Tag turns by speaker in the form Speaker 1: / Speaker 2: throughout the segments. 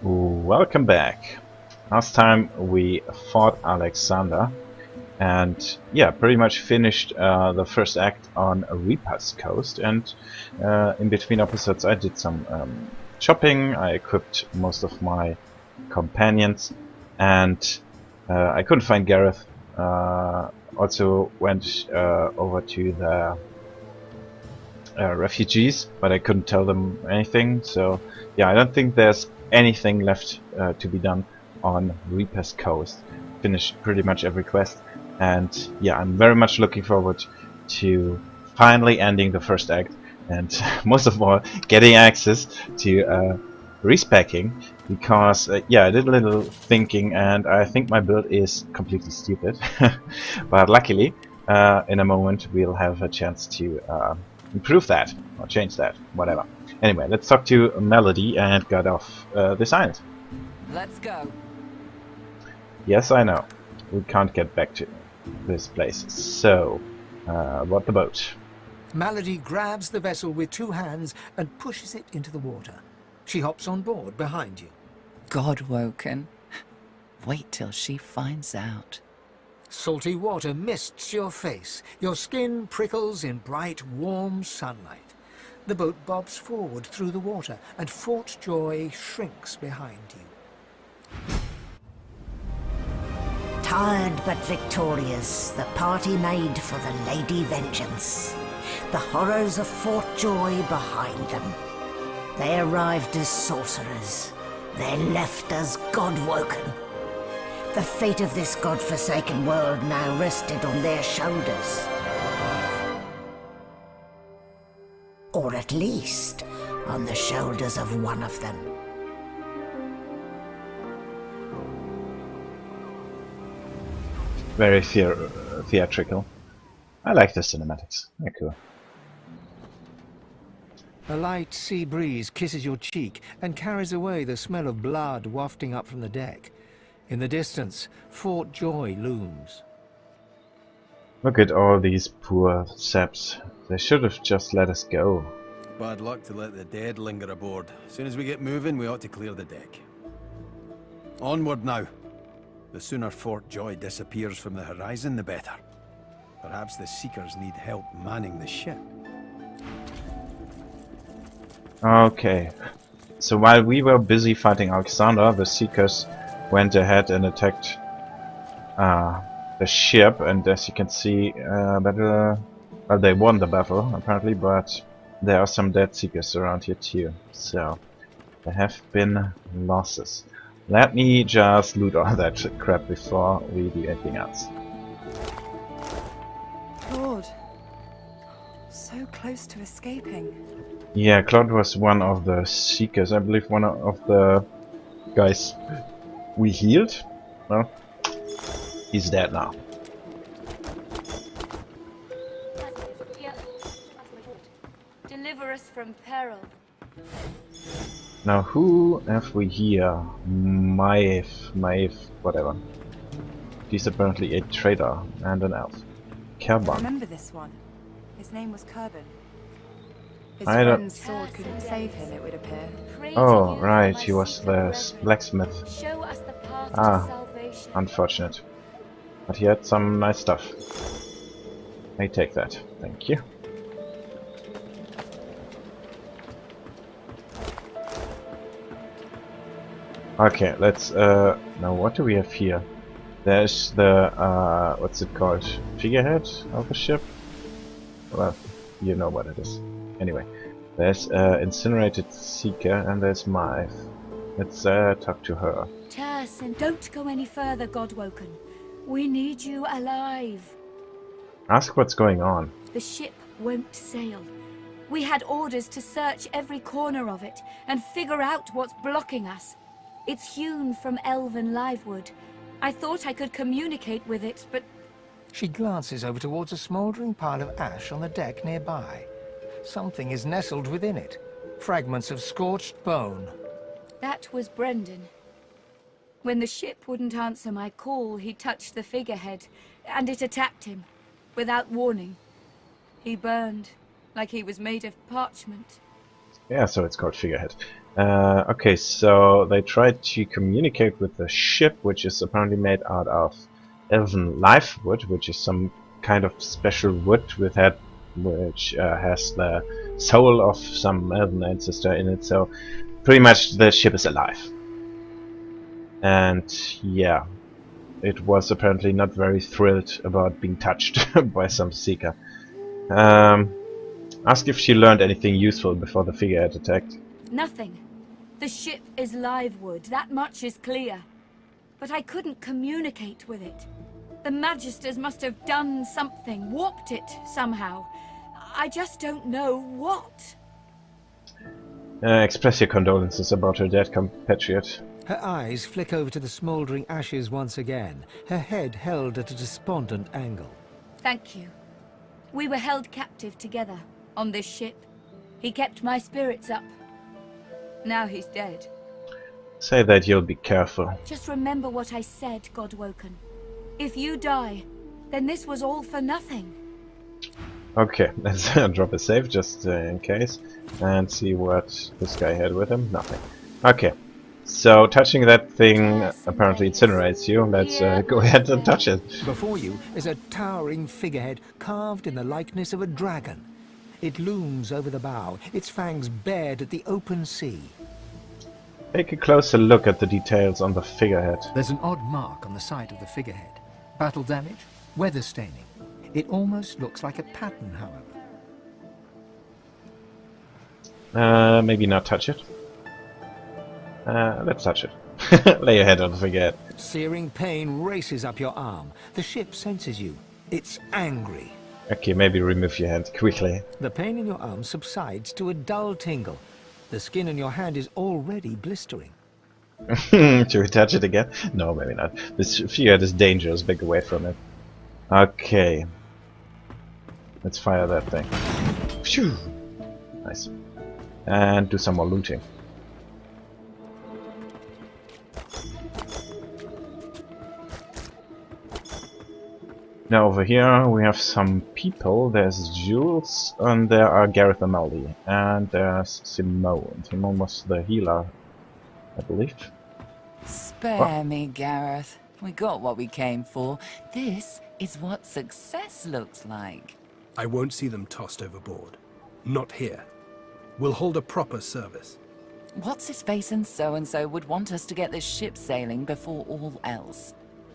Speaker 1: Welcome back. Last time we fought Alexander and yeah, pretty much finished the first act on Reaper's Coast, and in between episodes I did some shopping, I equipped most of my companions, and I couldn't find Gareth. Also went over to the refugees, but I couldn't tell them anything, so yeah, I don't think there's anything left to be done on Reaper's Coast. Finished pretty much every quest, and yeah, I'm very much looking forward to finally ending the first act, and most of all, getting access to respecking, because yeah, I did a little thinking, and I think my build is completely stupid, but luckily, in a moment we'll have a chance to improve that, or change that, whatever. Anyway, let's talk to Melody and get off this island.
Speaker 2: Let's go.
Speaker 1: Yes, I know. We can't get back to this place. So, what the boat?
Speaker 3: Melody grabs the vessel with two hands and pushes it into the water. She hops on board behind you.
Speaker 2: God-woken. Wait till she finds out.
Speaker 3: Salty water mists your face. Your skin prickles in bright, warm sunlight. The boat bobs forward through the water, and Fort Joy shrinks behind you.
Speaker 4: Tired but victorious, the party made for the Lady Vengeance. The horrors of Fort Joy behind them. They arrived as sorcerers. They left as God-woken. The fate of this God-forsaken world now rested on their shoulders. Or at least, on the shoulders of one of them.
Speaker 1: Very theatrical. I like the cinematics. They're cool.
Speaker 3: A light sea breeze kisses your cheek and carries away the smell of blood wafting up from the deck. In the distance, Fort Joy looms.
Speaker 1: Look at all these poor saps. They should have just let us go.
Speaker 5: Bad luck to let the dead linger aboard. As soon as we get moving, we ought to clear the deck. Onward now. The sooner Fort Joy disappears from the horizon, the better. Perhaps the Seekers need help manning the ship.
Speaker 1: Okay. So while we were busy fighting Alexander, the Seekers went ahead and attacked the ship, and as you can see, well, they won the battle apparently, but there are some dead Seekers around here too, so there have been losses. Let me just loot all that crap before we do anything else.
Speaker 6: Claude, so close to escaping.
Speaker 1: Yeah, Claude was one of the Seekers, I believe one of the guys we healed. Well, he's dead now.
Speaker 7: Deliver us from peril.
Speaker 1: Now who have we here? Maeve, whatever. He's apparently a trader and an elf.
Speaker 6: I
Speaker 1: Kerban.
Speaker 6: remember this one. His name was Kerban. His
Speaker 1: I don't-
Speaker 6: friend's sword couldn't save him, it would appear.
Speaker 7: Pray to
Speaker 1: Oh,
Speaker 7: you,
Speaker 1: right,
Speaker 7: my
Speaker 1: he was
Speaker 7: secret
Speaker 1: the
Speaker 7: brethren.
Speaker 1: blacksmith.
Speaker 7: Show us the path
Speaker 1: Ah,
Speaker 7: to salvation.
Speaker 1: Unfortunate. But he had some nice stuff. I take that. Thank you. Okay, let's now what do we have here? There's the what's it called? Figurehead of the ship? Well, you know what it is. Anyway, there's Incinerated Seeker and there's Maeve. Let's talk to her.
Speaker 7: Terse, and don't go any further, Godwoken. We need you alive.
Speaker 1: Ask what's going on.
Speaker 7: The ship won't sail. We had orders to search every corner of it and figure out what's blocking us. It's hewn from elven livewood. I thought I could communicate with it, but
Speaker 3: She glances over towards a smouldering pile of ash on the deck nearby. Something is nestled within it. Fragments of scorched bone.
Speaker 7: that was Brendan. When the ship wouldn't answer my call, he touched the figurehead, and it attacked him, without warning. He burned, like he was made of parchment.
Speaker 1: Yeah, so it's called Figurehead. Okay, so they tried to communicate with the ship, which is apparently made out of elven life wood, which is some kind of special wood which has the soul of some elven ancestor in it. So pretty much the ship is alive. And yeah, it was apparently not very thrilled about being touched by some seeker. Ask if she learned anything useful before the figurehead attacked.
Speaker 7: Nothing. The ship is live wood, that much is clear. But I couldn't communicate with it. The Magisters must have done something, warped it somehow. I just don't know what.
Speaker 1: Express your condolences about her dead compatriot.
Speaker 3: Her eyes flick over to the smouldering ashes once again, her head held at a despondent angle.
Speaker 7: Thank you. We were held captive together on this ship. He kept my spirits up. Now he's dead.
Speaker 1: Say that you'll be careful.
Speaker 7: Just remember what I said, Godwoken. If you die, then this was all for nothing.
Speaker 1: Okay, let's drop a save just in case and see what this guy had with him. Nothing. Okay, so touching that thing apparently incinerates you. Let's go ahead and touch it.
Speaker 3: Before you is a towering figurehead carved in the likeness of a dragon. It looms over the bow, its fangs bared at the open sea.
Speaker 1: Take a closer look at the details on the figurehead.
Speaker 8: There's an odd mark on the side of the figurehead. Battle damage, weather staining. It almost looks like a pattern, however.
Speaker 1: Maybe not touch it. Let's touch it. Lay your head on the figurehead.
Speaker 3: Searing pain races up your arm. The ship senses you. It's angry.
Speaker 1: Okay, maybe remove your hand quickly.
Speaker 3: The pain in your arm subsides to a dull tingle. The skin on your hand is already blistering.
Speaker 1: Should we touch it again? No, maybe not. This figurehead is dangerous. Back away from it. Okay. Let's fire that thing. Phew. Nice. And do some more looting. Now over here we have some people. There's Jules and there are Gareth and Maldy. And there's Simone. Simone was the healer, I believe.
Speaker 2: Spare me, Gareth. We got what we came for. This is what success looks like.
Speaker 9: I won't see them tossed overboard. Not here. We'll hold a proper service.
Speaker 2: What's-his-face and so-and-so would want us to get this ship sailing before all else.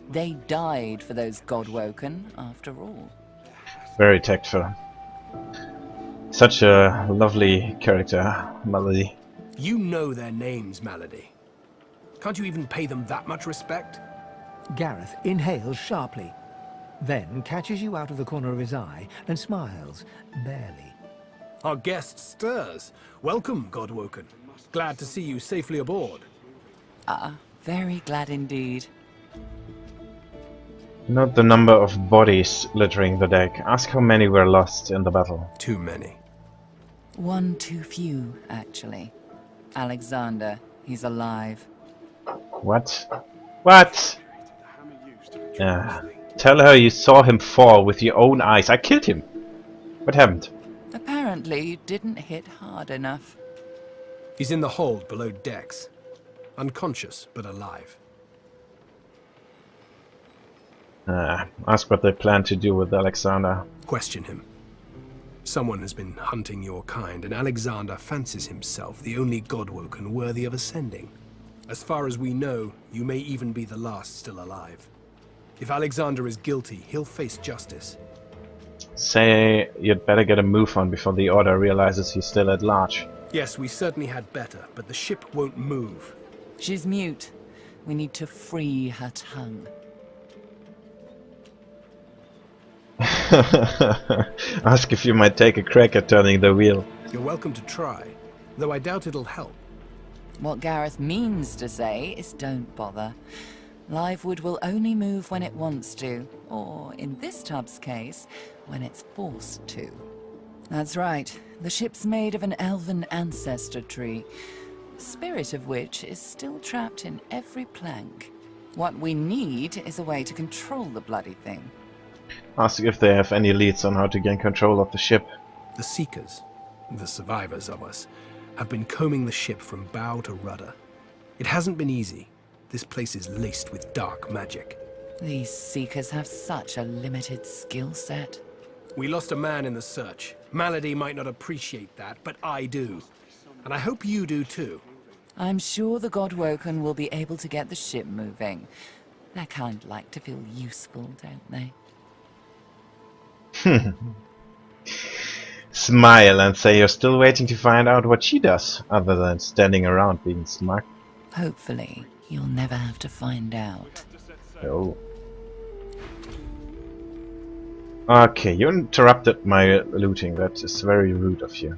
Speaker 2: They died for those Godwoken, after all.
Speaker 1: Very tactful. Such a lovely character, Malady.
Speaker 9: You know their names, Malady. Can't you even pay them that much respect?
Speaker 3: Gareth inhales sharply, then catches you out of the corner of his eye and smiles, barely.
Speaker 9: Our guest stirs. Welcome, Godwoken. Glad to see you safely aboard.
Speaker 2: Very glad indeed.
Speaker 1: Note the number of bodies littering the deck. Ask how many were lost in the battle.
Speaker 9: Too many.
Speaker 2: One too few, actually. Alexander, he's alive.
Speaker 1: What? What? Tell her you saw him fall with your own eyes. I killed him. What happened?
Speaker 2: Apparently you didn't hit hard enough.
Speaker 9: He's in the hold below decks. Unconscious, but alive.
Speaker 1: Ask what they plan to do with Alexander.
Speaker 9: Question him. Someone has been hunting your kind, and Alexander fancies himself the only Godwoken worthy of ascending. As far as we know, you may even be the last still alive. If Alexander is guilty, he'll face justice.
Speaker 1: Say you'd better get a move on before the Order realizes he's still at large.
Speaker 9: Yes, we certainly had better, but the ship won't move.
Speaker 2: She's mute. We need to free her tongue.
Speaker 1: Ask if you might take a crack at turning the wheel.
Speaker 9: You're welcome to try, though I doubt it'll help.
Speaker 2: What Gareth means to say is don't bother. Livewood will only move when it wants to, or in this tub's case, when it's forced to. That's right. The ship's made of an elven ancestor tree, the spirit of which is still trapped in every plank. What we need is a way to control the bloody thing.
Speaker 1: Ask if they have any leads on how to gain control of the ship.
Speaker 9: The Seekers, the survivors of us, have been combing the ship from bow to rudder. It hasn't been easy. This place is laced with dark magic.
Speaker 2: These Seekers have such a limited skill set.
Speaker 9: We lost a man in the search. Malady might not appreciate that, but I do. And I hope you do too.
Speaker 2: I'm sure the Godwoken will be able to get the ship moving. They kind of like to feel useful, don't they?
Speaker 1: Smile and say you're still waiting to find out what she does, other than standing around being smart.
Speaker 2: Hopefully, you'll never have to find out.
Speaker 1: Oh. Okay, you interrupted my looting. That is very rude of you.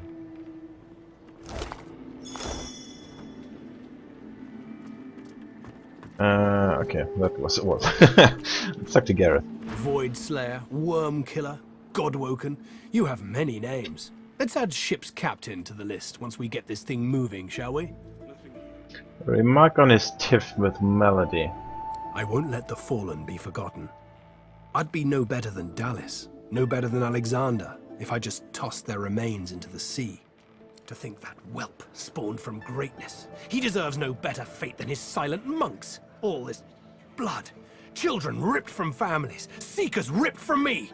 Speaker 1: Okay, that was it. Let's talk to Gareth.
Speaker 9: Void Slayer, Worm Killer, Godwoken. You have many names. Let's add ship's captain to the list once we get this thing moving, shall we?
Speaker 1: Remark on his tiff with Melody.
Speaker 9: I won't let the fallen be forgotten. I'd be no better than Dallas, no better than Alexander, if I just tossed their remains into the sea. To think that whelp spawned from greatness. He deserves no better fate than his silent monks. All this blood. Children ripped from families. Seekers ripped from me.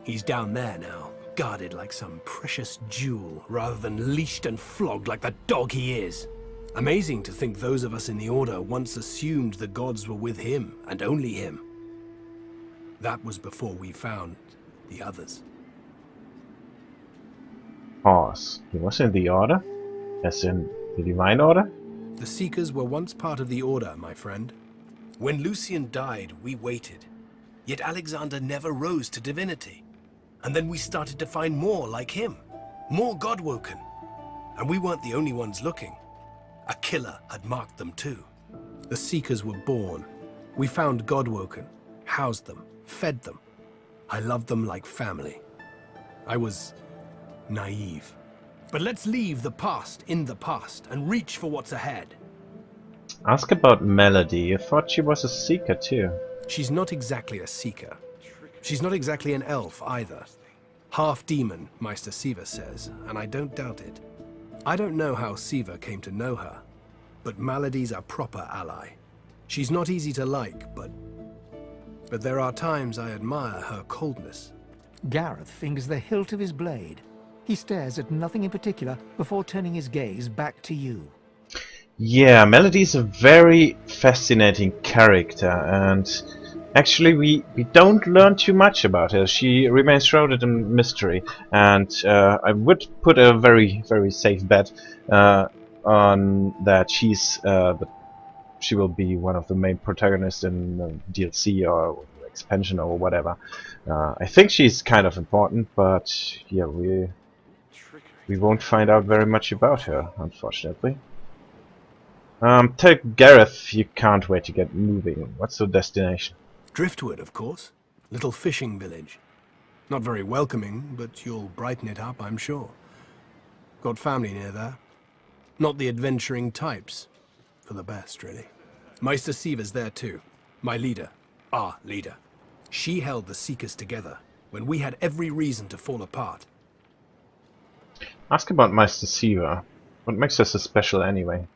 Speaker 9: He's down there now, guarded like some precious jewel, rather than leashed and flogged like the dog he is. Amazing to think those of us in the Order once assumed the gods were with him, and only him. That was before we found the others.
Speaker 1: Pause. He was in the Order? As in the Divine Order?
Speaker 9: The Seekers were once part of the Order, my friend. When Lucian died, we waited. Yet Alexander never rose to divinity. And then we started to find more like him. More Godwoken. And we weren't the only ones looking. A killer had marked them too. The Seekers were born. We found Godwoken, housed them, fed them. I loved them like family. I was naive. But let's leave the past in the past and reach for what's ahead.
Speaker 1: Ask about Melody. I thought she was a Seeker too.
Speaker 9: She's not exactly a Seeker. She's not exactly an elf either. Half demon, Meister Siva says, and I don't doubt it. I don't know how Siva came to know her, but Melody's a proper ally. She's not easy to like, but there are times I admire her coldness.
Speaker 8: Gareth fingers the hilt of his blade. He stares at nothing in particular before turning his gaze back to you.
Speaker 1: Yeah, Melody is a very fascinating character, and actually we don't learn too much about her. She remains shrouded in mystery, and I would put a very, very safe bet on that she will be one of the main protagonists in DLC or expansion or whatever. I think she's kind of important, but yeah, we won't find out very much about her, unfortunately. Tell Gareth you can't wait to get moving. What's the destination?
Speaker 9: Driftwood, of course. Little fishing village. Not very welcoming, but you'll brighten it up, I'm sure. Got family near there. Not the adventuring types. For the best, really. Meister Siva's there too. My leader. Our leader. She held the Seekers together when we had every reason to fall apart.
Speaker 1: Ask about Meister Siva. What makes her so special anyway?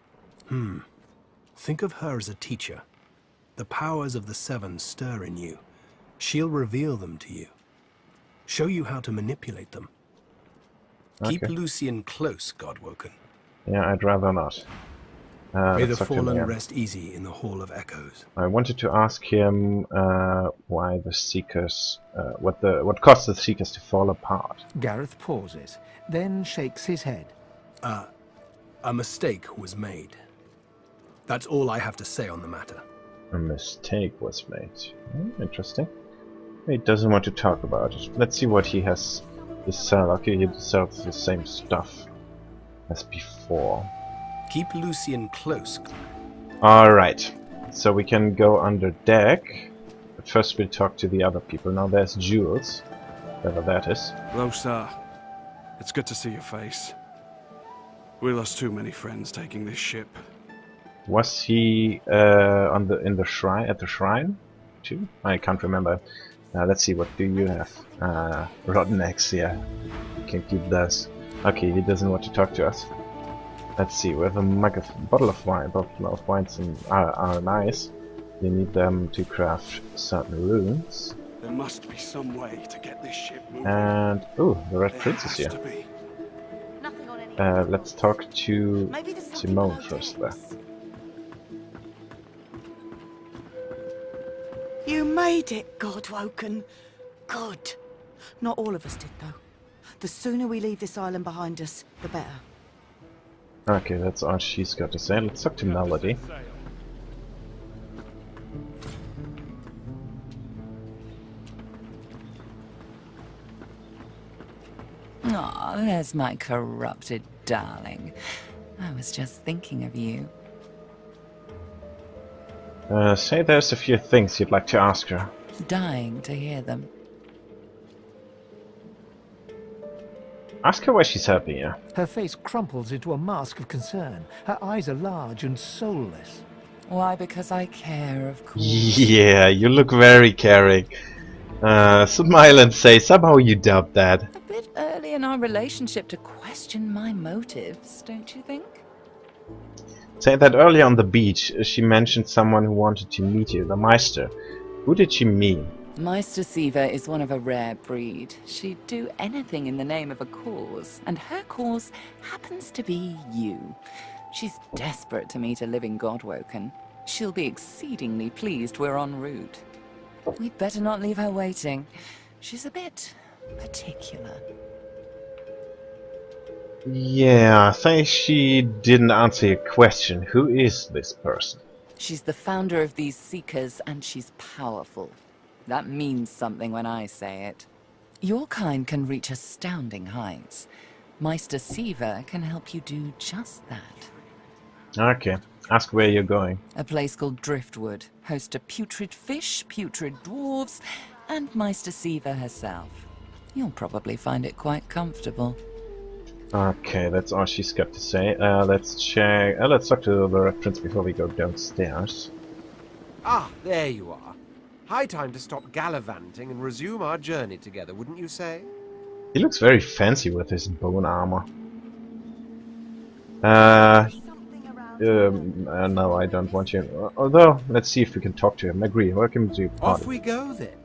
Speaker 9: Think of her as a teacher. The powers of the Seven stir in you. She'll reveal them to you. Show you how to manipulate them.
Speaker 1: Okay.
Speaker 9: Keep Lucian close, Godwoken.
Speaker 1: Yeah, I'd rather not.
Speaker 9: May the
Speaker 1: let's talk to him
Speaker 9: fallen
Speaker 1: again.
Speaker 9: rest easy in the Hall of Echoes.
Speaker 1: I wanted to ask him why the Seekers, what caused the Seekers to fall apart.
Speaker 8: Gareth pauses, then shakes his head.
Speaker 9: A mistake was made. That's all I have to say on the matter.
Speaker 1: A mistake was made. Interesting. He doesn't want to talk about it. Let's see what he has to sell. Okay, he sells the same stuff as before.
Speaker 9: Keep Lucian close.
Speaker 1: Alright, so we can go under deck. But first we'll talk to the other people. Now there's Jules, whoever that is.
Speaker 10: Lohse, it's good to see your face. We lost too many friends taking this ship.
Speaker 1: Was he at the shrine too? I can't remember. Let's see, what do you have? Rotten eggs, yeah. You can keep those. Okay, he doesn't want to talk to us. Let's see, we have a mug of bottle of wines are nice. You need them to craft certain runes.
Speaker 10: There must be some way to get this ship moving.
Speaker 1: And ooh, the Red
Speaker 10: There
Speaker 1: Prince is
Speaker 10: has
Speaker 1: here.
Speaker 10: to be.
Speaker 1: Let's talk to Simone first there.
Speaker 11: You made it, Godwoken. Good. Not all of us did, though. The sooner we leave this island behind us, the better.
Speaker 1: Okay, that's all she's got to say. Let's talk to Melody.
Speaker 2: Aw, there's my corrupted darling. I was just thinking of you.
Speaker 1: Say there's a few things you'd like to ask her.
Speaker 2: Dying to hear them.
Speaker 1: Ask her why she's helping you.
Speaker 8: Her face crumples into a mask of concern. Her eyes are large and soulless.
Speaker 2: Why, because I care, of course.
Speaker 1: Yeah, you look very caring. Smile and say, somehow you doubt that.
Speaker 2: A bit early in our relationship to question my motives, don't you think?
Speaker 1: Say that earlier on the beach, she mentioned someone who wanted to meet you, the Meister. Who did she mean?
Speaker 2: Meister Siva is one of a rare breed. She'd do anything in the name of a cause, and her cause happens to be you. She's desperate to meet a living Godwoken. She'll be exceedingly pleased we're en route. We'd better not leave her waiting. She's a bit particular.
Speaker 1: Yeah, I think she didn't answer your question. Who is this person?
Speaker 2: She's the founder of these Seekers, and she's powerful. That means something when I say it. Your kind can reach astounding heights. Meister Siva can help you do just that.
Speaker 1: Okay, ask where you're going.
Speaker 2: A place called Driftwood, host to putrid fish, putrid dwarves, and Meister Siva herself. You'll probably find it quite comfortable.
Speaker 1: Okay, that's all she's got to say. Let's check. Let's talk to the Red Prince before we go downstairs.
Speaker 12: Ah, there you are. High time to stop gallivanting and resume our journey together, wouldn't you say?
Speaker 1: He looks very fancy with his bone armor. No, I don't want you. Although, let's see if we can talk to him. Agree, welcome to your party.
Speaker 12: Off we go then.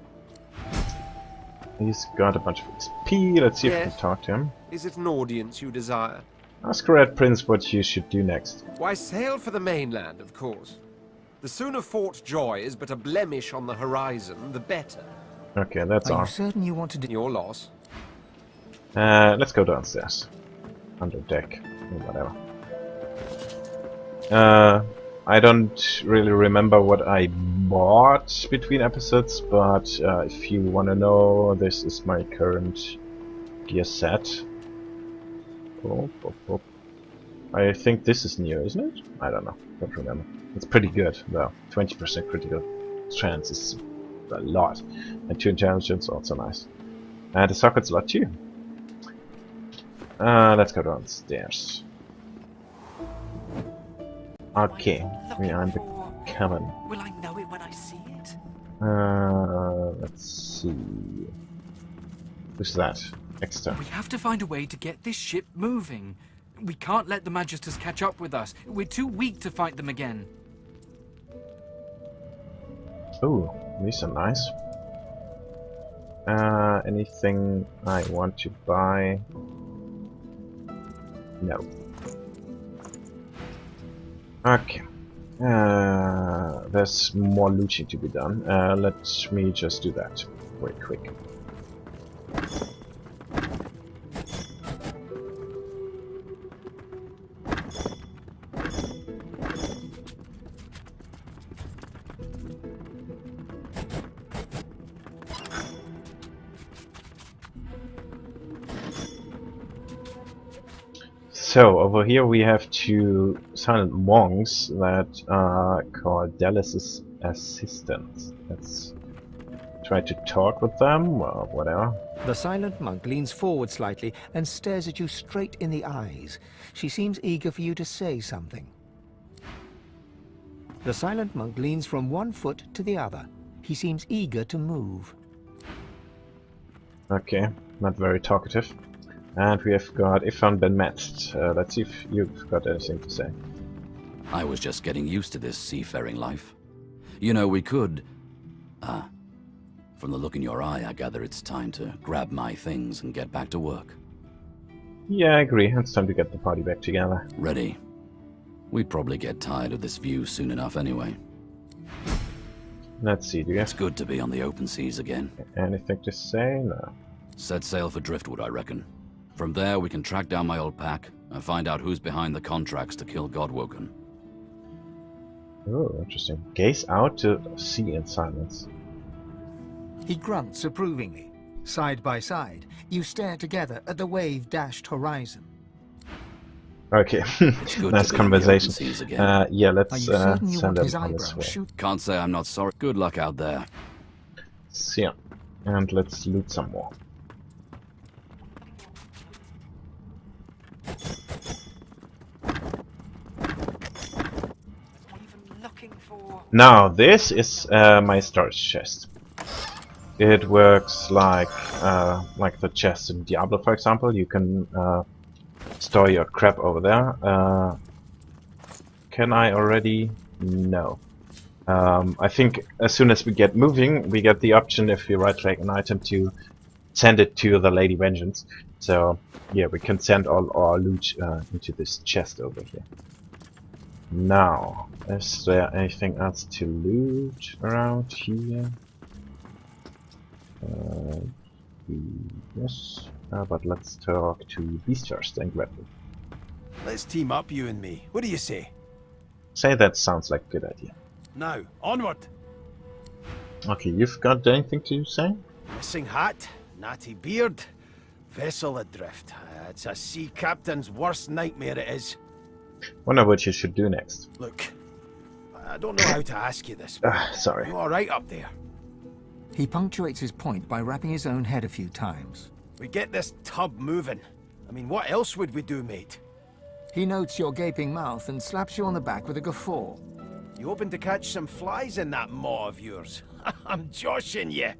Speaker 1: He's got a bunch of XP. Let's see if we can talk to him.
Speaker 12: Is it an audience you desire?
Speaker 1: Ask Red Prince what you should do next.
Speaker 12: Why, sail for the mainland, of course. The sooner Fort Joy is but a blemish on the horizon, the better.
Speaker 1: Okay, that's all.
Speaker 8: Are you certain you want to do
Speaker 12: your loss?
Speaker 1: Let's go downstairs. Under deck. Or whatever. I don't really remember what I bought between episodes, but if you want to know, this is my current gear set. Oh. I think this is new, isn't it? I don't know. Don't remember. It's pretty good, though. 20% critical chance is a lot. And 2 intelligence, also nice. And the socket's a lot too. Let's go downstairs. Okay, we are in the cabin.
Speaker 11: Will I know it when I see it?
Speaker 1: Let's see. Who's that? Exter.
Speaker 13: We have to find a way to get this ship moving. We can't let the Magisters catch up with us. We're too weak to fight them again.
Speaker 1: Ooh, these are nice. Anything I want to buy? No. Okay. There's more looting to be done. Let me just do that very quick. So, over here we have 2 silent monks that are called Dallas's assistants. Let's try to talk with them, or whatever.
Speaker 8: The silent monk leans forward slightly and stares at you straight in the eyes. She seems eager for you to say something. The silent monk leans from one foot to the other. He seems eager to move.
Speaker 1: Okay, not very talkative. And we have got Ifan Ben Metzt. Let's see if you've got anything to say.
Speaker 14: I was just getting used to this seafaring life. You know, we could... from the look in your eye, I gather it's time to grab my things and get back to work.
Speaker 1: Yeah, I agree. It's time to get the party back together.
Speaker 14: Ready. We'd probably get tired of this view soon enough anyway.
Speaker 1: Let's see, do you have
Speaker 14: It's good to be on the open seas again.
Speaker 1: anything to say? No.
Speaker 14: Set sail for Driftwood, I reckon. From there, we can track down my old pack and find out who's behind the contracts to kill Godwoken.
Speaker 1: Oh, interesting. Gaze out to sea in silence.
Speaker 3: He grunts approvingly. Side by side, you stare together at the wave-dashed horizon.
Speaker 1: Okay,
Speaker 14: good
Speaker 1: nice
Speaker 14: to be on the
Speaker 1: conversation.
Speaker 14: open seas again.
Speaker 1: Yeah,
Speaker 3: Are
Speaker 1: let's
Speaker 3: you certain you
Speaker 1: send
Speaker 3: want his
Speaker 1: them on this
Speaker 3: eyebrows
Speaker 1: way.
Speaker 3: shoot?
Speaker 14: Can't say I'm not sorry. Good luck out there.
Speaker 1: So, yeah, and let's loot some more. Now, this is my storage chest. It works like the chest in Diablo, for example. You can store your crap over there. Can I already? No. I think as soon as we get moving, we get the option, if we right-click an item, to send it to the Lady Vengeance. So, yeah, we can send all our loot into this chest over here. Now, is there anything else to loot around here? Yes, but let's talk to Beast first and Gretel.
Speaker 5: Let's team up, you and me. What do you say?
Speaker 1: Say that sounds like a good idea.
Speaker 5: Now, onward!
Speaker 1: Okay, you've got anything to say?
Speaker 5: Missing hat, natty beard, vessel adrift. It's a sea captain's worst nightmare it is.
Speaker 1: Wonder what you should do next.
Speaker 5: Look, I don't know how to ask you this, but
Speaker 1: sorry.
Speaker 5: you alright up there?
Speaker 3: He punctuates his point by rapping his own head a few times.
Speaker 5: We get this tub moving. I mean, what else would we do, mate?
Speaker 3: He notes your gaping mouth and slaps you on the back with a guffaw.
Speaker 5: You hoping to catch some flies in that maw of yours? I'm joshing you.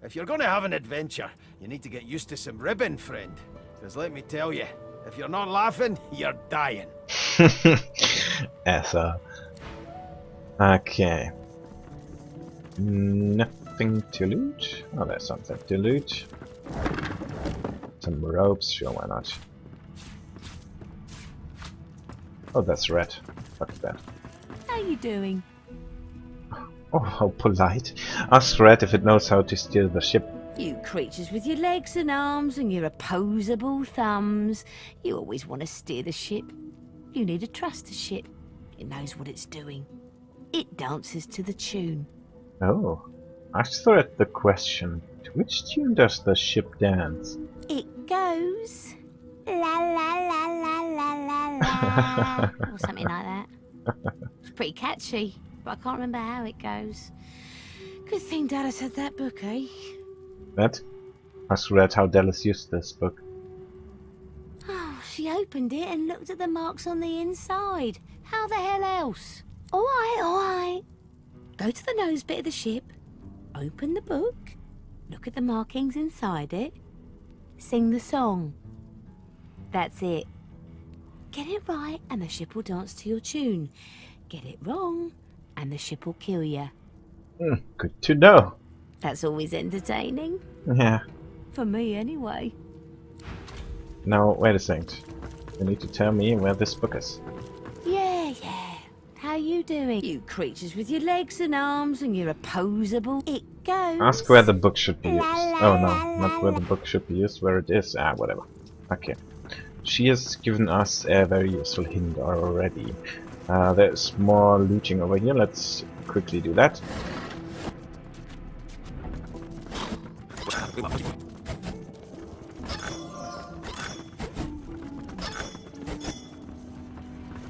Speaker 5: If you're going to have an adventure, you need to get used to some ribbon, friend. Because let me tell you, if you're not laughing, you're dying.
Speaker 1: Essa. Okay. Nothing to loot? Oh, there's something to loot. Some ropes, sure, why not? Oh, that's red. Fuck that.
Speaker 7: How you doing?
Speaker 1: Oh, how polite. Ask Red if it knows how to steer the ship.
Speaker 4: You creatures with your legs and arms and your opposable thumbs. You always want to steer the ship. You need to trust the ship. It knows what it's doing. It dances to the tune.
Speaker 1: Oh. Ask Red the question. To which tune does the ship dance?
Speaker 4: It goes... La la la la la la la. Or something like that. It's pretty catchy, but I can't remember how it goes. Good thing Dallas had that book, eh?
Speaker 1: That? Ask Red how Dallas used this book.
Speaker 4: Oh, she opened it and looked at the marks on the inside. How the hell else? Alright, alright. Go to the nose bit of the ship, open the book, look at the markings inside it, sing the song. That's it. Get it right and the ship will dance to your tune. Get it wrong and the ship will kill you.
Speaker 1: Good to know.
Speaker 4: That's always entertaining.
Speaker 1: Yeah.
Speaker 4: For me, anyway.
Speaker 1: Now, wait a second. You need to tell me where this book is.
Speaker 4: Yeah. How you doing? You creatures with your legs and arms and your opposable... It goes...
Speaker 1: Ask where the book should be used. Oh no, not where the book should be used, where it is. Ah, whatever. Okay. She has given us a very useful hint already. There's more looting over here. Let's quickly do that.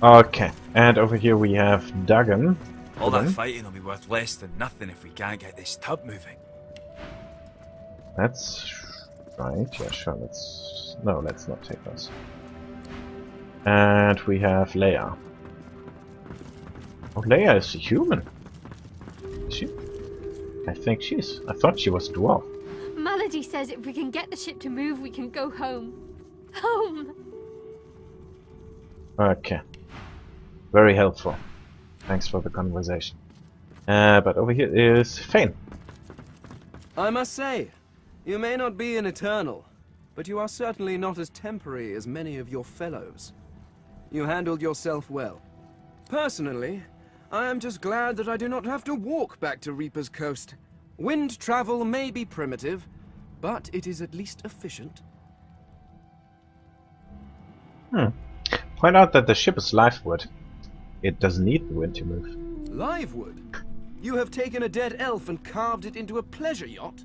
Speaker 1: Okay, and over here we have Duggan.
Speaker 15: All that fighting will be worth less than nothing if we can't get this tub moving.
Speaker 1: That's right, yeah, sure, let's not take those. And we have Leia. Oh, Leia is a human. Is she? I think she is. I thought she was a dwarf.
Speaker 16: Melody says if we can get the ship to move, we can go home.
Speaker 7: Home!
Speaker 1: Okay. Very helpful. Thanks for the conversation. But over here is Fane.
Speaker 16: I must say, you may not be an Eternal, but you are certainly not as temporary as many of your fellows. You handled yourself well. Personally, I am just glad that I do not have to walk back to Reaper's Coast. Wind travel may be primitive, but it is at least efficient.
Speaker 1: Point out that the ship is livewood. It doesn't need the wind to move.
Speaker 16: Livewood? You have taken a dead elf and carved it into a pleasure yacht?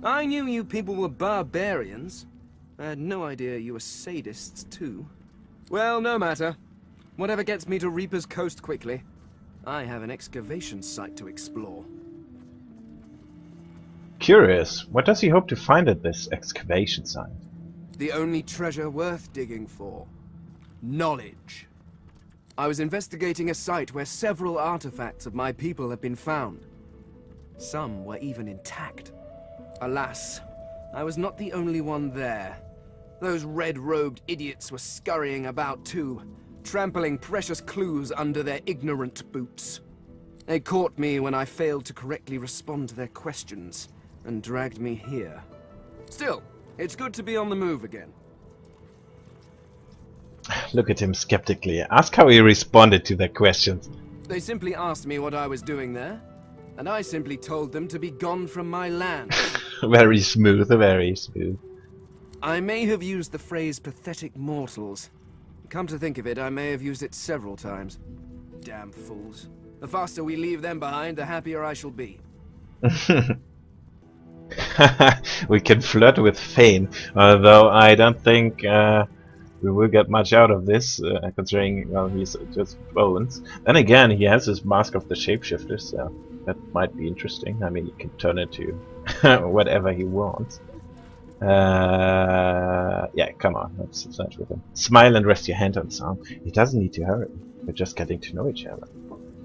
Speaker 16: I knew you people were barbarians. I had no idea you were sadists, too. Well, no matter. Whatever gets me to Reaper's Coast quickly. I have an excavation site to explore.
Speaker 1: Curious. What does he hope to find at this excavation site?
Speaker 16: The only treasure worth digging for. Knowledge. I was investigating a site where several artifacts of my people have been found. Some were even intact. Alas, I was not the only one there. Those red-robed idiots were scurrying about too, trampling precious clues under their ignorant boots. They caught me when I failed to correctly respond to their questions, and dragged me here. Still, it's good to be on the move again.
Speaker 1: Look at him skeptically. Ask how he responded to their questions.
Speaker 16: They simply asked me what I was doing there, and I simply told them to be gone from my land.
Speaker 1: Very smooth, very smooth.
Speaker 16: I may have used the phrase pathetic mortals. Come to think of it, I may have used it several times. Damn fools. The faster we leave them behind, the happier I shall be.
Speaker 1: We can flirt with Fane, although I don't think we will get much out of this, considering, well, he's just bones. Then again, he has his mask of the shapeshifter, so that might be interesting. I mean, he can turn into whatever he wants. Yeah, come on, let's flirt with him. Smile and rest your hand on his arm. He doesn't need to hurry. We're just getting to know each other.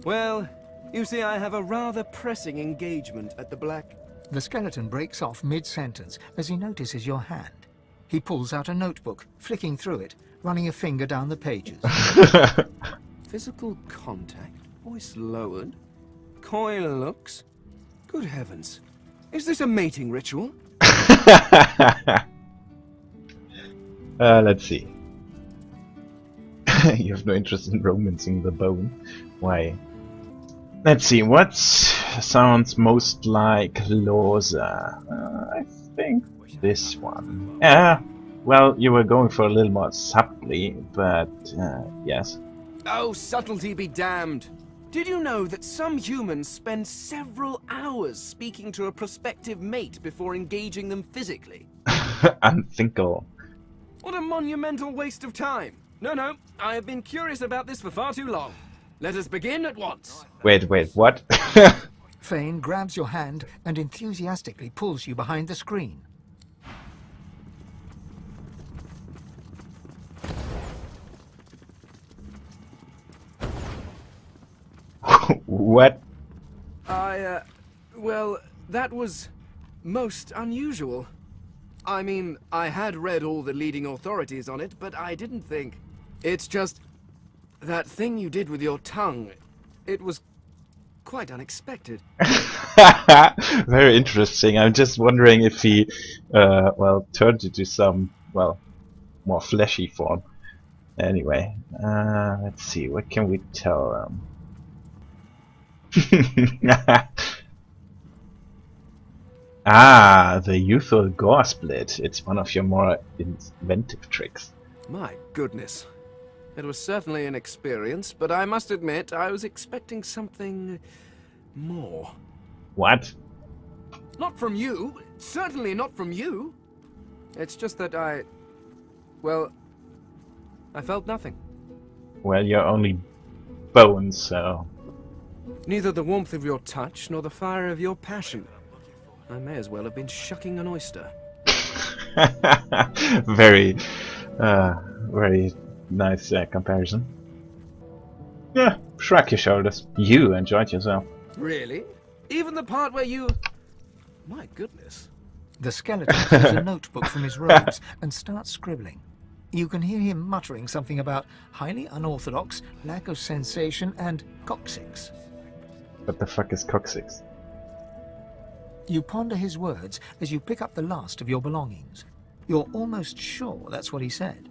Speaker 16: Well, you see, I have a rather pressing engagement at the Black...
Speaker 3: The skeleton breaks off mid-sentence as he notices your hand. He pulls out a notebook, flicking through it, running a finger down the pages.
Speaker 16: Physical contact, voice lowered, coy looks. Good heavens. Is this a mating ritual?
Speaker 1: Let's see. You have no interest in romancing the bone. Why? Let's see, what sounds most like Lohse? I think this one. Yeah, well, you were going for a little more subtly, but yes.
Speaker 16: Oh, subtlety be damned. Did you know that some humans spend several hours speaking to a prospective mate before engaging them physically?
Speaker 1: Unthinkable.
Speaker 16: What a monumental waste of time. No, I have been curious about this for far too long. Let us begin at once.
Speaker 1: Wait, what?
Speaker 3: Fane grabs your hand and enthusiastically pulls you behind the screen.
Speaker 1: What?
Speaker 16: Well, that was most unusual. I mean, I had read all the leading authorities on it, but I didn't think... It's just... that thing you did with your tongue, it was quite unexpected.
Speaker 1: Very interesting. I'm just wondering if he, well, turned into some, well, more fleshy form. Anyway, let's see, what can we tell them? Ah, the youthful gore split. It's one of your more inventive tricks.
Speaker 16: My goodness. It was certainly an experience, but I must admit I was expecting something more.
Speaker 1: What?
Speaker 16: Not from you. Certainly not from you. It's just that well, I felt nothing.
Speaker 1: Well, you're only bones, so...
Speaker 16: Neither the warmth of your touch nor the fire of your passion. I may as well have been shucking an oyster.
Speaker 1: Very nice comparison. Yeah, shrug your shoulders. You enjoyed yourself.
Speaker 16: Really? Even the part where you... My goodness.
Speaker 8: The skeleton pulls a notebook from his robes and starts scribbling. You can hear him muttering something about highly unorthodox, lack of sensation, and coccyx.
Speaker 1: What the fuck is coccyx?
Speaker 8: You ponder his words as you pick up the last of your belongings. You're almost sure that's what he said.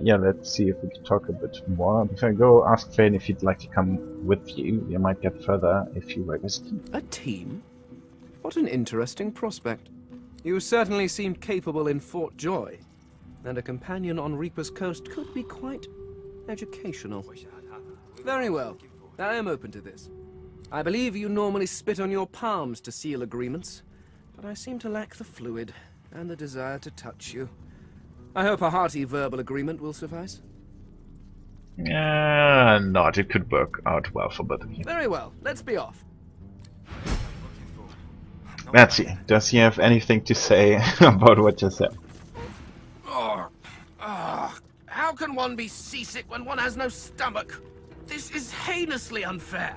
Speaker 1: Yeah, let's see if we can talk a bit more. Before I go, ask Fane if he'd like to come with you. You might get further if you were his team.
Speaker 16: A team? What an interesting prospect. You certainly seemed capable in Fort Joy, and a companion on Reaper's Coast could be quite educational. Very well. I am open to this. I believe you normally spit on your palms to seal agreements, but I seem to lack the fluid and the desire to touch you. I hope a hearty verbal agreement will suffice.
Speaker 1: Not. It could work out well for both of you.
Speaker 16: Very well. Let's be off.
Speaker 1: Let's see. Does he have anything to say about what you said?
Speaker 16: How can one be seasick when one has no stomach? This is heinously unfair.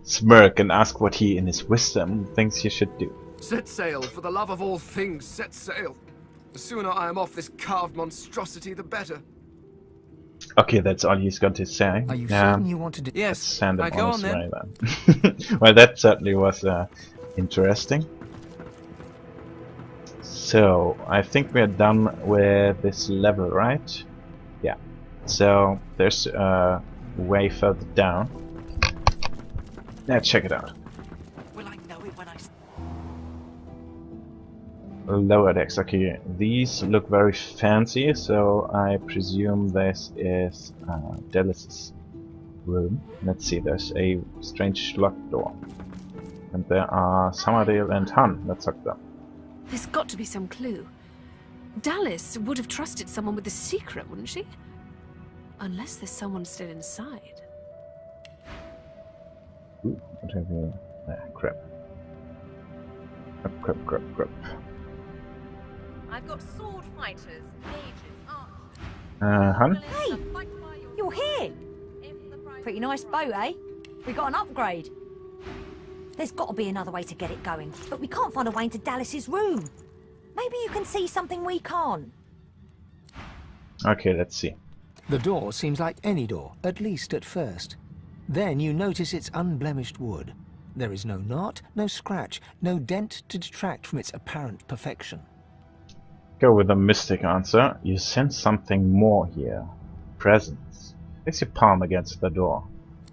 Speaker 1: Smirk and ask what he, in his wisdom, thinks you should do.
Speaker 16: Set sail, for the love of all things, set sail. The sooner I am off this carved monstrosity, the better.
Speaker 1: Okay, that's all he's got to say.
Speaker 8: Are you certain you want to do?
Speaker 16: Yes,
Speaker 1: Send him
Speaker 16: go
Speaker 1: on
Speaker 16: on
Speaker 1: his
Speaker 16: then.
Speaker 1: way then. Well, that certainly was interesting. So, I think we're done with this level, right? Yeah. So, there's way further down. Let's check it out.
Speaker 11: Will I know it when I...
Speaker 1: Lower decks. Okay, these look very fancy, so I presume this is Dallas's room. Let's see, there's a strange locked door. And there are Summerdale and Han. Let's talk to them.
Speaker 17: There's got to be some clue. Dallas would have trusted someone with a secret, wouldn't she? Unless there's someone still inside.
Speaker 1: Ooh, what have we... crap. Crap.
Speaker 18: I've got sword fighters, mages,
Speaker 1: Han?
Speaker 18: Hey!
Speaker 19: You're here! Pretty nice boat, eh? We got an upgrade. There's got to be another way to get it going, but we can't find a way into Dallas's room. Maybe you can see something we can't.
Speaker 1: Okay, let's see.
Speaker 8: The door seems like any door, at least at first. Then you notice it's unblemished wood. There is no knot, no scratch, no dent to detract from its apparent perfection.
Speaker 1: Go with a mystic answer. You sense something more here. Presence. Place your palm against the door.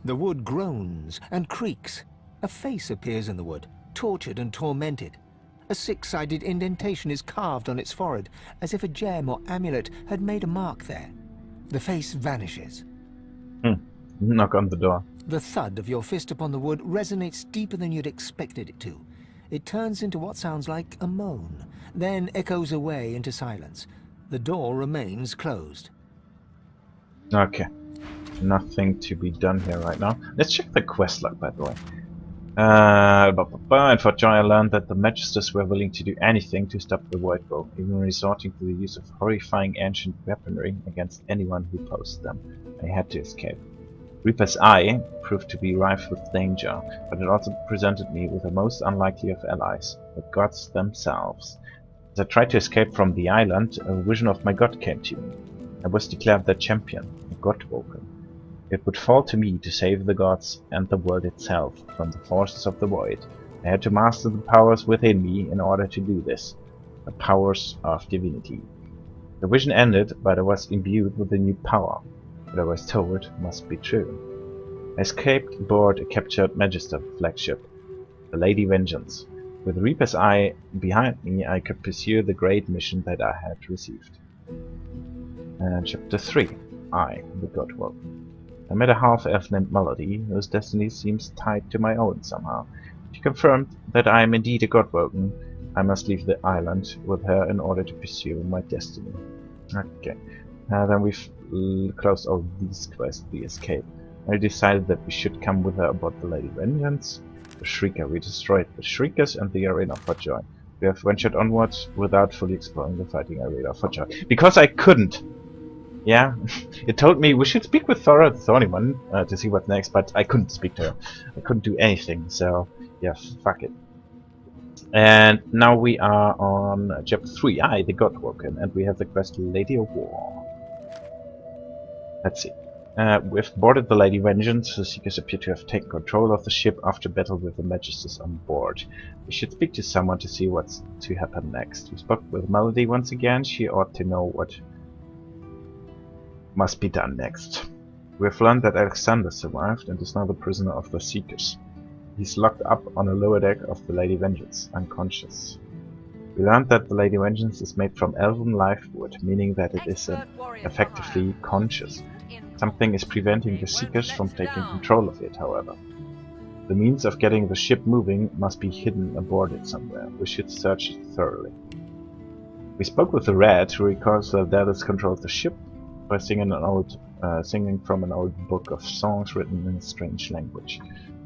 Speaker 8: The wood groans and creaks. A face appears in the wood, tortured and tormented. A six-sided indentation is carved on its forehead, as if a gem or amulet had made a mark there. The face vanishes.
Speaker 1: Knock on the door.
Speaker 8: The thud of your fist upon the wood resonates deeper than you'd expected it to. It turns into what sounds like a moan, then echoes away into silence. The door remains closed.
Speaker 1: Okay. Nothing to be done here right now. Let's check the quest log, by the way. In Fort Joy I learned that the Magisters were willing to do anything to stop the Void Bow, even resorting to the use of horrifying ancient weaponry against anyone who opposed them. I had to escape. Reaper's Eye proved to be rife with danger, but it also presented me with the most unlikely of allies, the gods themselves. As I tried to escape from the island, a vision of my god came to me. I was declared the champion, a godwoken. It would fall to me to save the gods and the world itself from the forces of the void. I had to master the powers within me in order to do this, the powers of divinity. The vision ended, but I was imbued with a new power. What I was told must be true. I escaped aboard a captured Magister flagship, the Lady Vengeance. With Reaper's Eye behind me, I could pursue the great mission that I had received. Chapter 3. I, the Godwoken. I met a half-elf named Melody, whose destiny seems tied to my own somehow. She confirmed that I am indeed a Godwoken. I must leave the island with her in order to pursue my destiny. Okay. Then we've closed all these quests, the escape. I decided that we should come with her aboard the Lady Vengeance. The Shrieker. We destroyed the Shriekers and the arena of Fort Joy. We have ventured onwards without fully exploring the fighting arena of Fort Joy. Because I couldn't! Yeah, it told me we should speak with Thora the Thorny One to see what's next, but I couldn't speak to her. I couldn't do anything, so yeah, fuck it. And now we are on chapter 3, the Godwoken, and we have the quest Lady of War. Let's see. We've boarded the Lady Vengeance. The Seekers appear to have taken control of the ship after battle with the Magisters on board. We should speak to someone to see what's to happen next. We spoke with Melody once again. She ought to know what must be done next. We have learned that Alexander survived and is now the prisoner of the Seekers. He's locked up on a lower deck of the Lady Vengeance, unconscious. We learned that the Lady Vengeance is made from elven life wood, meaning that it is effectively conscious. Something is preventing the Seekers from taking control of it, however. The means of getting the ship moving must be hidden aboard it somewhere. We should search it thoroughly. We spoke with the Red, who recalls that Dallas controlled the ship by singing from an old book of songs written in a strange language.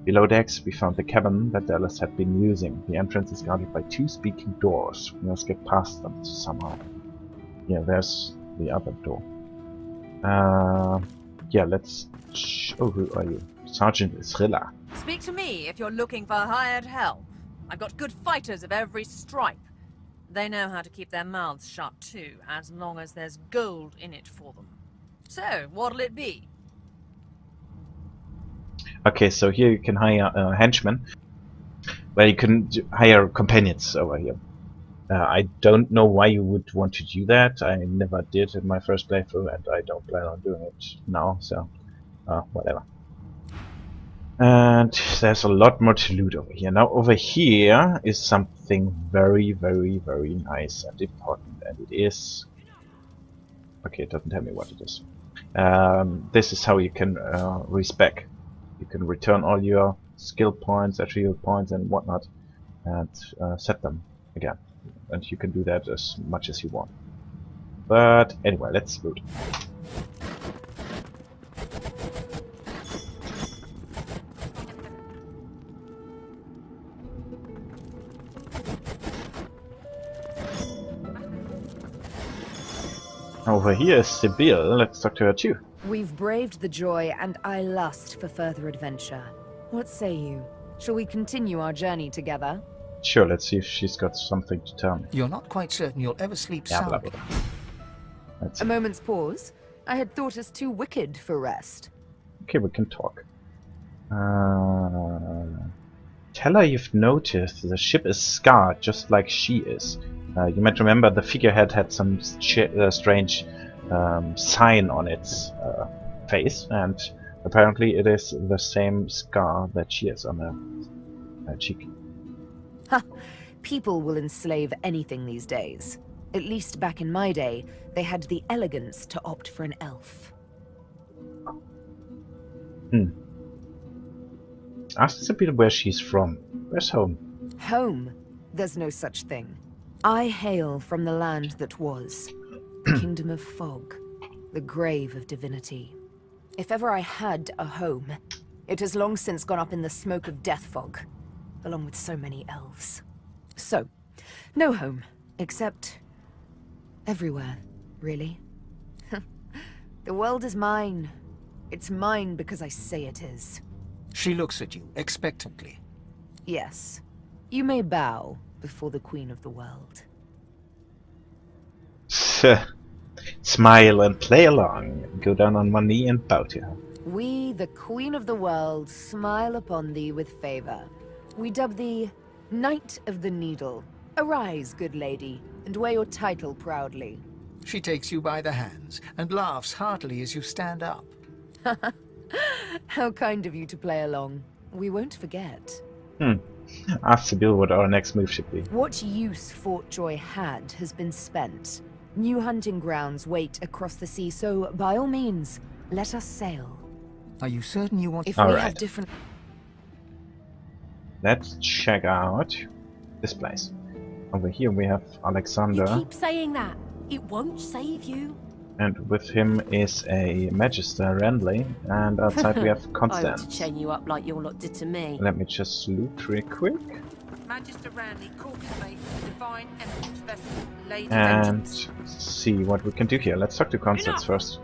Speaker 1: Below decks, we found the cabin that Dallas had been using. The entrance is guarded by 2 speaking doors. We must get past them somehow. Yeah, there's the other door. Yeah, let's... Oh, who are you? Sergeant Isrilla.
Speaker 18: Speak to me if you're looking for hired help. I've got good fighters of every stripe. They know how to keep their mouths shut too, as long as there's gold in it for them. So, what'll it be?
Speaker 1: Okay, so here you can hire henchmen. Well, you can hire companions over here. I don't know why you would want to do that. I never did in my first playthrough, and I don't plan on doing it now, so whatever. And there's a lot more to loot over here. Now over here is something very, very, very nice and important, and it is... Okay, it doesn't tell me what it is. This is how you can respec. You can return all your skill points, attribute points and whatnot, and set them again. And you can do that as much as you want. But anyway, let's loot. Over here is Sibyl. Let's talk to her too.
Speaker 2: We've braved the joy, and I lust for further adventure. What say you? Shall we continue our journey together?
Speaker 1: Sure, let's see if she's got something to tell me.
Speaker 8: You're not quite certain you'll ever sleep
Speaker 1: Yeah, blah,
Speaker 8: soundly.
Speaker 1: blah, blah.
Speaker 2: A moment's pause. I had thought us too wicked for rest.
Speaker 1: Okay, we can talk. Tell her you've noticed the ship is scarred just like she is. You might remember the figurehead had some strange sign on its face, and apparently it is the same scar that she has on her cheek.
Speaker 2: Ha! People will enslave anything these days. At least back in my day, they had the elegance to opt for an elf.
Speaker 1: Ask Sibyl where she's from. Where's home?
Speaker 2: Home? There's no such thing. I hail from the land that was, the kingdom of fog, the grave of divinity. If ever I had a home, it has long since gone up in the smoke of death fog, along with so many elves. So, no home, except everywhere, really. The world is mine. It's mine because I say it is.
Speaker 8: She looks at you expectantly.
Speaker 2: Yes. You may bow before the queen of the world.
Speaker 1: Smile and play along. Go down on one knee and bow to her.
Speaker 2: We, the queen of the world, smile upon thee with favor. We dub thee Knight of the Needle. Arise, good lady, and wear your title proudly.
Speaker 8: She takes you by the hands and laughs heartily as you stand up.
Speaker 2: How kind of you to play along. We won't forget.
Speaker 1: Ask Sibyl what our next move should be.
Speaker 2: What use Fort Joy had has been spent. New hunting grounds wait across the sea, so by all means, let us sail.
Speaker 8: Are you certain you want...
Speaker 2: If we have different...
Speaker 1: Let's check out this place. Over here we have Alexander.
Speaker 19: You keep saying that. It won't save you.
Speaker 1: And with him is a Magister, Randley, and outside we have
Speaker 19: I ought
Speaker 1: Constance.
Speaker 19: to chain you up like your lot did to me.
Speaker 1: Let me just loot real quick.
Speaker 18: Magister Randy, Corpusmate, Divine Emerald Vessel, Lady
Speaker 1: And
Speaker 18: Vengeance.
Speaker 1: see what we can do here. Let's talk to Constance first.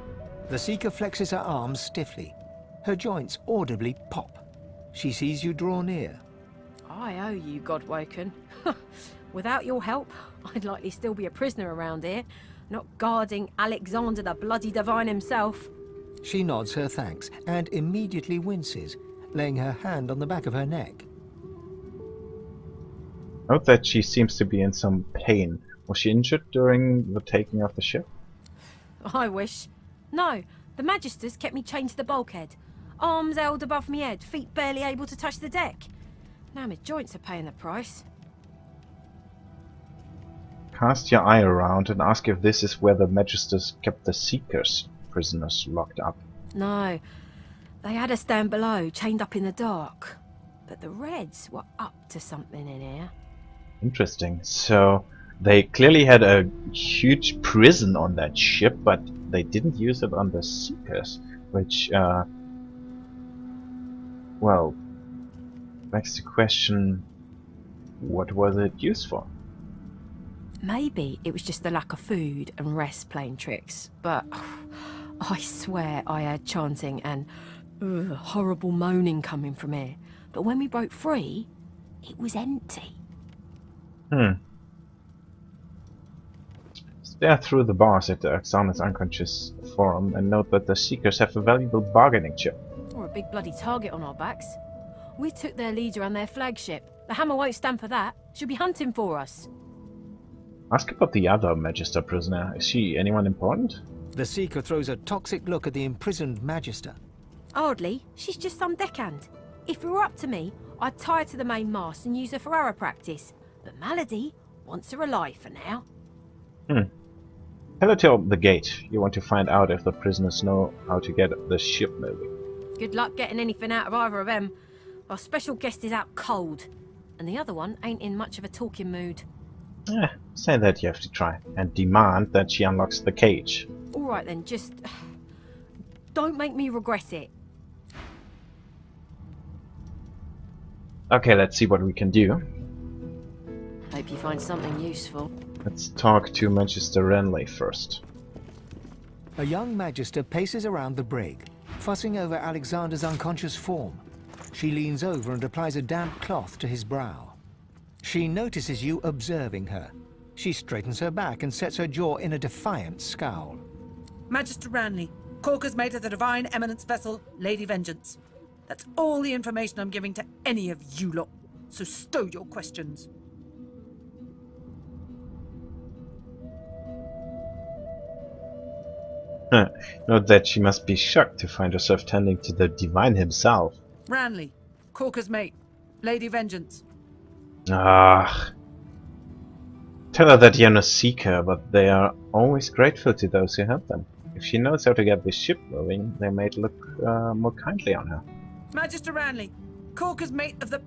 Speaker 8: The Seeker flexes her arms stiffly. Her joints audibly pop. She sees you draw near.
Speaker 17: I owe you, Godwoken. Without your help, I'd likely still be a prisoner around here, not guarding Alexander the bloody Divine himself.
Speaker 8: She nods her thanks and immediately winces, laying her hand on the back of her neck.
Speaker 1: Note that she seems to be in some pain. Was she injured during the taking of the ship?
Speaker 17: I wish. No, the Magisters kept me chained to the bulkhead. Arms held above me head, feet barely able to touch the deck. Now my joints are paying the price.
Speaker 1: Cast your eye around and ask if this is where the Magisters kept the Seekers prisoners locked up.
Speaker 17: No, they had us down below, chained up in the dark. But the Reds were up to something in here.
Speaker 1: Interesting. So they clearly had a huge prison on that ship, but they didn't use it on the Seekers, which, well, begs the question, what was it used for?
Speaker 17: Maybe it was just the lack of food and rest playing tricks, but I swear I heard chanting and horrible moaning coming from here. But when we broke free, it was empty.
Speaker 1: Stare through the bars at the Alexander's unconscious form and note that the Seekers have a valuable bargaining chip.
Speaker 17: Or a big bloody target on our backs. We took their leader and their flagship. The Hammer won't stand for that. She'll be hunting for us.
Speaker 1: Ask about the other Magister prisoner. Is she anyone important?
Speaker 8: The Seeker throws a toxic look at the imprisoned Magister.
Speaker 17: Hardly. She's just some deckhand. If it were up to me, I'd tie her to the main mast and use her for arrow practice. But Malady wants her alive for now.
Speaker 1: Tell her to open the gate. You want to find out if the prisoners know how to get the ship moving.
Speaker 17: Good luck getting anything out of either of them. Our special guest is out cold. And the other one ain't in much of a talking mood.
Speaker 1: Say that you have to try. And demand that she unlocks the cage.
Speaker 17: Alright then, just... don't make me regret it.
Speaker 1: Okay, let's see what we can do.
Speaker 17: Hope you find something useful.
Speaker 1: Let's talk to Magister Renly first.
Speaker 8: A young Magister paces around the brig, fussing over Alexander's unconscious form. She leans over and applies a damp cloth to his brow. She notices you observing her. She straightens her back and sets her jaw in a defiant scowl.
Speaker 20: Magister Ranley, Corker's mate of the Divine Eminence vessel, Lady Vengeance. That's all the information I'm giving to any of you lot, so stow your questions.
Speaker 1: Note that she must be shocked to find herself tending to the Divine himself.
Speaker 20: Ranley, Corker's mate, Lady Vengeance.
Speaker 1: Ah. Tell her that you're no seeker, but they are always grateful to those who help them. If she knows how to get the ship moving, they may look more kindly on her.
Speaker 20: Magister Ranley, Corker's mate of the...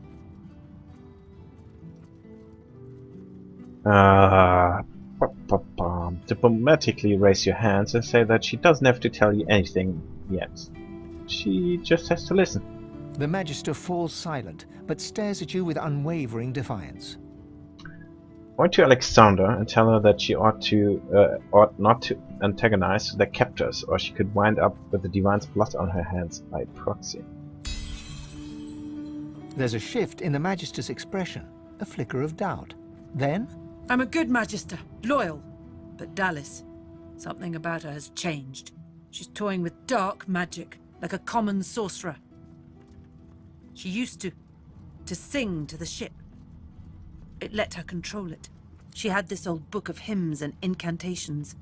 Speaker 1: Diplomatically raise your hands and say that she doesn't have to tell you anything yet. She just has to listen.
Speaker 8: The Magister falls silent, but stares at you with unwavering defiance.
Speaker 1: Point to Alexander and tell her that she ought not to antagonize their captors, or she could wind up with the Divine's blood on her hands by proxy.
Speaker 8: There's a shift in the Magister's expression, a flicker of doubt. Then...
Speaker 20: I'm a good Magister, loyal. But Dallis, something about her has changed. She's toying with dark magic, like a common sorcerer. She used to sing to the ship. It let her control it. She had this old book of hymns and incantations.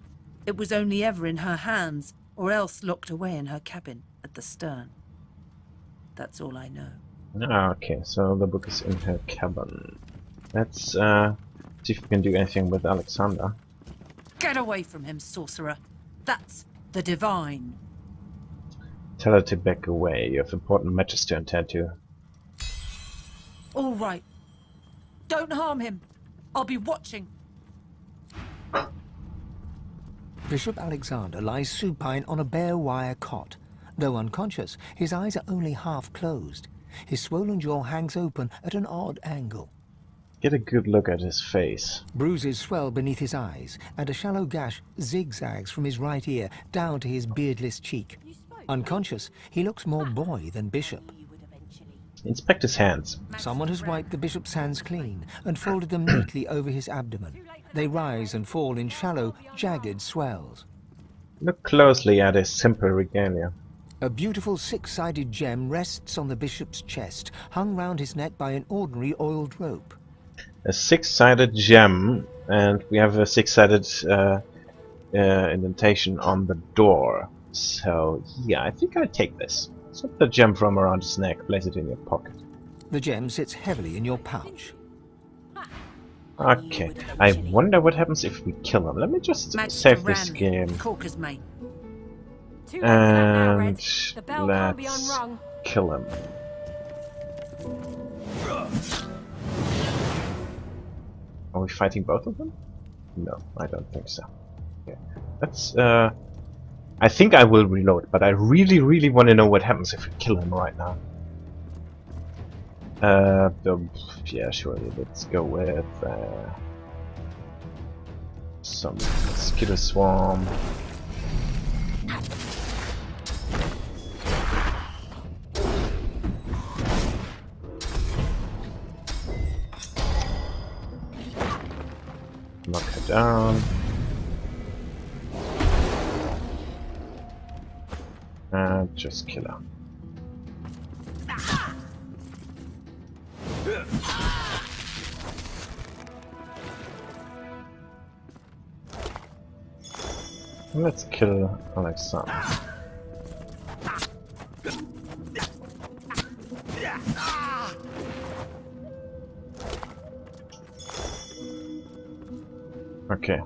Speaker 20: It was only ever in her hands, or else locked away in her cabin at the stern. That's all I know.
Speaker 1: Okay, so the book is in her cabin. Let's see if we can do anything with Alexander.
Speaker 20: Get away from him, sorcerer. That's the Divine.
Speaker 1: Tell her to back away. You have important matters to attend to.
Speaker 20: All right. Don't harm him. I'll be watching.
Speaker 8: Bishop Alexander lies supine on a bare wire cot. Though unconscious, his eyes are only half closed. His swollen jaw hangs open at an odd angle.
Speaker 1: get a good look at his face.
Speaker 8: Bruises swell beneath his eyes, and a shallow gash zigzags from his right ear down to his beardless cheek. Unconscious, he looks more boy than bishop.
Speaker 1: Inspect his hands.
Speaker 8: Someone has wiped the bishop's hands clean and folded them neatly over his abdomen. They rise and fall in shallow, jagged swells.
Speaker 1: Look closely at his simple regalia.
Speaker 8: A beautiful six-sided gem rests on the bishop's chest, hung round his neck by an ordinary oiled rope.
Speaker 1: A six-sided gem, and we have a six-sided indentation on the door. So yeah, I think I'll take this. Slip the gem from around his neck, place it in your pocket.
Speaker 8: The gem sits heavily in your pouch.
Speaker 1: Okay, I wonder what happens if we kill him. Let me just save this game.
Speaker 20: Corker's mate.
Speaker 1: And let's kill him. Are we fighting both of them? No, I don't think so. Okay. Let's I think I will reload, but I really want to know what happens if we kill him right now. Yeah, surely let's go with some mosquito swarm. Knock her down. And just kill her. Let's kill Alexander. Okay.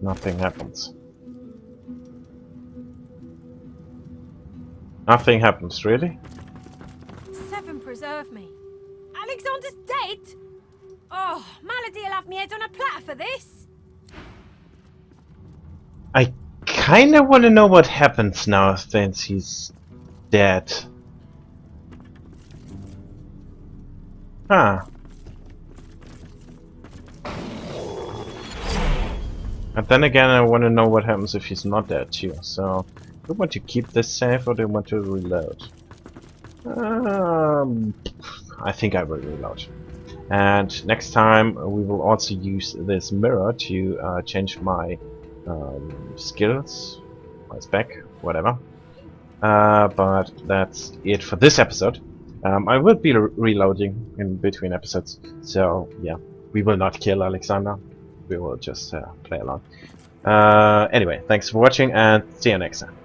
Speaker 1: Nothing happens. Nothing happens, really?
Speaker 17: Seven preserve me. Alexander's dead? Oh, Malady will have me head on a platter for this.
Speaker 1: I kinda wanna know what happens now since he's dead. Huh. And then again, I wanna know what happens if he's not dead too, so... Do you want to keep this safe or do you want to reload? I think I will reload. And next time we will also use this mirror to change my skills, my spec, whatever. But that's it for this episode. I will be reloading in between episodes, so yeah, we will not kill Alexander. We will just play along. Anyway, thanks for watching and see you next time.